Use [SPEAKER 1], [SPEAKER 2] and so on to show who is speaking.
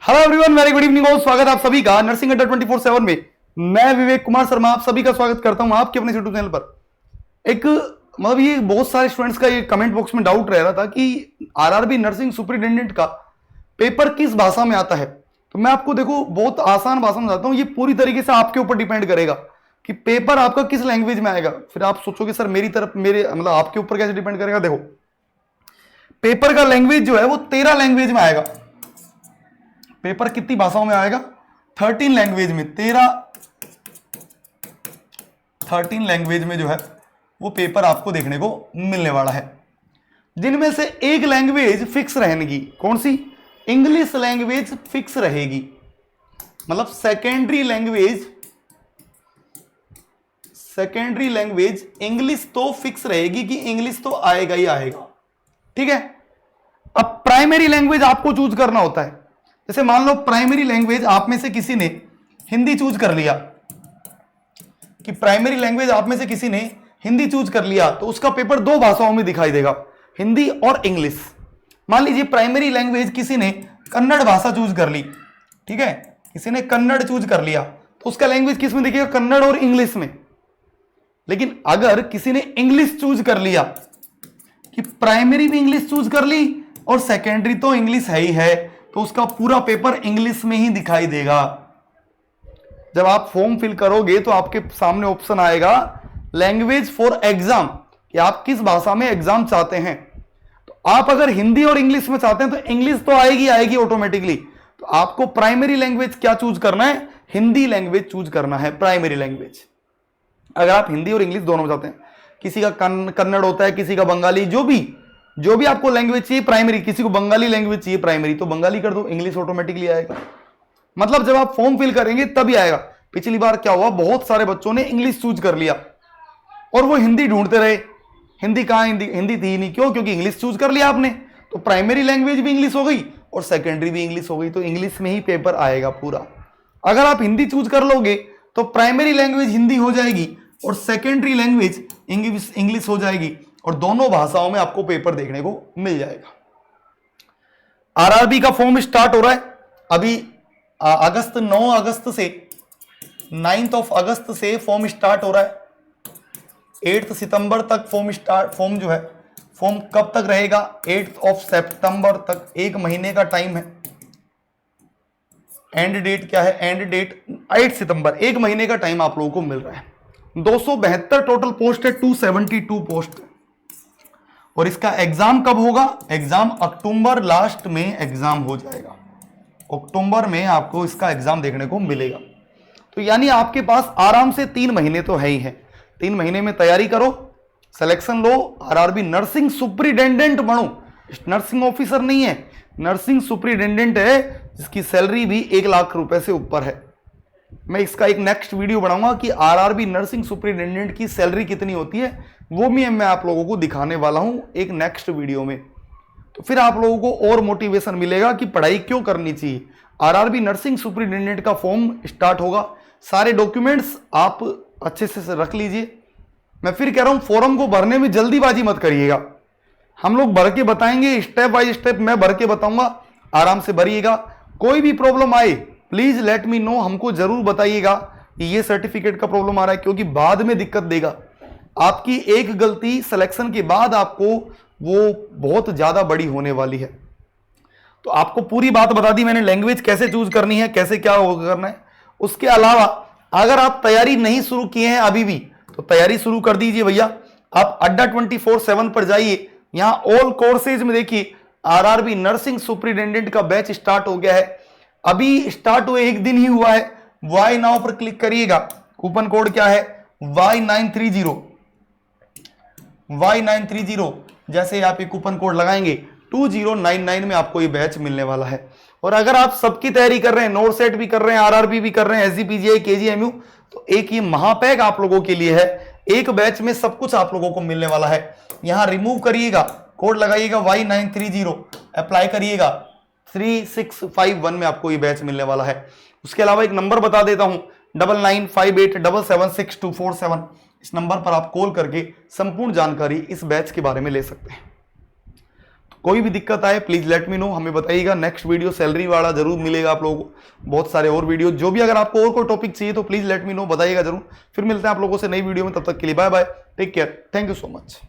[SPEAKER 1] Hello everyone, very good evening और स्वागत आप सभी का नर्सिंग अड्डा 24/7 में। मैं विवेक कुमार शर्मा आप सभी का स्वागत करता हूं आपके अपने यूट्यूब चैनल पर। एक मतलब ये बहुत सारे स्टूडेंट्स का ये कमेंट बॉक्स में डाउट रह रहा था कि आरआरबी नर्सिंग सुपरिटेंडेंट का पेपर किस भाषा में आता है। तो मैं आपको देखो बहुत आसान भाषा में बताता हूँ, ये पूरी तरीके से आपके ऊपर डिपेंड करेगा कि पेपर आपका किस लैंग्वेज में आएगा। फिर आप सोचोगे सर मेरी तरफ मेरे मतलब आपके ऊपर कैसे डिपेंड करेगा। देखो पेपर का लैंग्वेज जो है वो 13 लैंग्वेज में आएगा। पेपर कितनी भाषाओं में आएगा? 13 लैंग्वेज में, 13 लैंग्वेज में जो है वो पेपर आपको देखने को मिलने वाला है, जिनमें से एक लैंग्वेज फिक्स रहेगी। कौन सी? इंग्लिश लैंग्वेज फिक्स रहेगी। मतलब सेकेंडरी लैंग्वेज इंग्लिश तो फिक्स रहेगी कि इंग्लिश तो आएगा ही आएगा। ठीक है। अब प्राइमरी लैंग्वेज आपको चूज करना होता है। जैसे मान लो प्राइमरी लैंग्वेज आप में से किसी ने हिंदी चूज कर लिया, कि प्राइमरी लैंग्वेज आप में से किसी ने हिंदी चूज कर लिया, तो उसका पेपर दो भाषाओं में दिखाई देगा, हिंदी और इंग्लिश। मान लीजिए प्राइमरी लैंग्वेज किसी ने कन्नड़ भाषा चूज कर ली, ठीक है, किसी ने कन्नड़ चूज कर लिया, तो उसका लैंग्वेज किस में दिखेगा? कन्नड़ और इंग्लिश में। लेकिन अगर किसी ने इंग्लिश चूज कर लिया, कि प्राइमरी भी इंग्लिश चूज कर ली और सेकेंडरी तो इंग्लिश है ही है, तो उसका पूरा पेपर इंग्लिश में ही दिखाई देगा। जब आप फॉर्म फिल करोगे तो आपके सामने ऑप्शन आएगा लैंग्वेज फॉर एग्जाम, कि आप किस भाषा में एग्जाम चाहते हैं। तो आप अगर हिंदी और इंग्लिश में चाहते हैं तो इंग्लिश तो आएगी ऑटोमेटिकली। तो आपको प्राइमरी लैंग्वेज क्या चूज करना है? हिंदी लैंग्वेज चूज करना है, प्राइमरी लैंग्वेज। अगर आप हिंदी और इंग्लिश दोनों में चाहते हैं, किसी का कन्नड़ होता है, किसी का बंगाली, जो भी आपको लैंग्वेज चाहिए प्राइमरी, किसी को बंगाली लैंग्वेज चाहिए प्राइमरी, तो बंगाली कर दो, इंग्लिश ऑटोमेटिकली आएगा। मतलब जब आप फॉर्म फिल करेंगे तभी आएगा। पिछली बार क्या हुआ, बहुत सारे बच्चों ने इंग्लिश चूज कर लिया और वो हिंदी ढूंढते रहे। हिंदी कहां? हिंदी थी नहीं। क्यों? क्योंकि इंग्लिश चूज कर लिया आपने, तो प्राइमरी लैंग्वेज भी इंग्लिश हो गई और सेकेंडरी भी इंग्लिश हो गई, तो इंग्लिश में ही पेपर आएगा पूरा। अगर आप हिंदी चूज कर लोगे तो प्राइमरी लैंग्वेज हिंदी हो जाएगी और सेकेंडरी लैंग्वेज इंग्लिश हो जाएगी, और दोनों भाषाओं में आपको पेपर देखने को मिल जाएगा। आरआरबी का फॉर्म स्टार्ट हो रहा है अभी 9 अगस्त से, 9 अगस्त से फॉर्म स्टार्ट हो रहा है। 8 सितंबर तक फॉर्म जो है, फॉर्म कब तक रहेगा? 8 सितंबर तक, एक महीने का टाइम है। एंड डेट क्या है? एंड डेट 8 सितंबर, एक महीने का टाइम आप लोगों को मिल रहा है। 272 टोटल पोस्ट है, 272 पोस्ट। और इसका एग्जाम कब होगा? एग्जाम अक्टूबर लास्ट में एग्जाम हो जाएगा। अक्टूबर में आपको इसका एग्जाम देखने को मिलेगा। तो यानी आपके पास आराम से 3 महीने तो है ही है। 3 महीने में तैयारी करो, सिलेक्शन लो, आरआरबी नर्सिंग सुपरिटेंडेंट बनो। नर्सिंग ऑफिसर नहीं है, नर्सिंग सुपरिटेंडेंट है, जिसकी सैलरी भी 1 लाख रुपए से ऊपर है। मैं इसका एक नेक्स्ट वीडियो बनाऊंगा कि आरआरबी नर्सिंग सुपरिटेंडेंट की सैलरी कितनी होती है, वो भी मैं आप लोगों को दिखाने वाला हूं एक नेक्स्ट वीडियो में। तो फिर आप लोगों को और मोटिवेशन मिलेगा कि पढ़ाई क्यों करनी चाहिए। आरआरबी नर्सिंग सुपरिटेंडेंट का फॉर्म स्टार्ट होगा। सारे डॉक्यूमेंट्स आप अच्छे से रख लीजिए। मैं फिर कह रहा हूं, फॉर्म को भरने में जल्दीबाजी मत करिएगा। हम लोग भर के बताएंगे, स्टेप बाय स्टेप मैं भर के बताऊंगा, आराम से भरिएगा। कोई भी प्रॉब्लम आए प्लीज लेट मी नो, हमको जरूर बताइएगा कि ये सर्टिफिकेट का प्रॉब्लम आ रहा है, क्योंकि बाद में दिक्कत देगा। आपकी एक गलती सिलेक्शन के बाद आपको वो बहुत ज्यादा बड़ी होने वाली है। तो आपको पूरी बात बता दी मैंने, लैंग्वेज कैसे चूज करनी है, कैसे क्या करना है। उसके अलावा अगर आप तैयारी नहीं शुरू किए हैं अभी भी, तो तैयारी शुरू कर दीजिए भैया। आप अड्डा 24/7 पर जाइए, यहां ऑल कोर्सेज में देखिए आरआरबी नर्सिंग सुपरिटेंडेंट का बैच स्टार्ट हो गया है। अभी स्टार्ट हुए 1 दिन ही हुआ है। वाई नाउ पर क्लिक करिएगा। कूपन कोड क्या है? Y930। Y930 जैसे आप ये कूपन कोड लगाएंगे 2099 में आपको ये बैच मिलने वाला है। और अगर आप सबकी तैयारी कर रहे हैं, नोट सेट भी कर रहे हैं, आरआरबी भी कर रहे हैं, एसजीपीजीआई, केजीएमयू, तो एक ये महापैक आप लोगों के लिए है। एक बैच में सब कुछ आप लोगों को मिलने वाला है। यहां रिमूव करिएगा, कोड लगाइएगा Y930, अप्लाई करिएगा, 3651 में आपको ये बैच मिलने वाला है। उसके अलावा एक नंबर बता देता हूं, 9958776247। इस नंबर पर आप कॉल करके संपूर्ण जानकारी इस बैच के बारे में ले सकते हैं। कोई भी दिक्कत आए प्लीज लेट मी नो, हमें बताइएगा। नेक्स्ट वीडियो सैलरी वाला जरूर मिलेगा आप लोगों को, बहुत सारे और वीडियो, जो भी अगर आपको और कोई टॉपिक चाहिए तो प्लीज लेट मी नो, बताइएगा जरूर। फिर मिलते हैं आप लोगों से नई वीडियो में, तब तक के लिए bye bye, take care, thank you so much.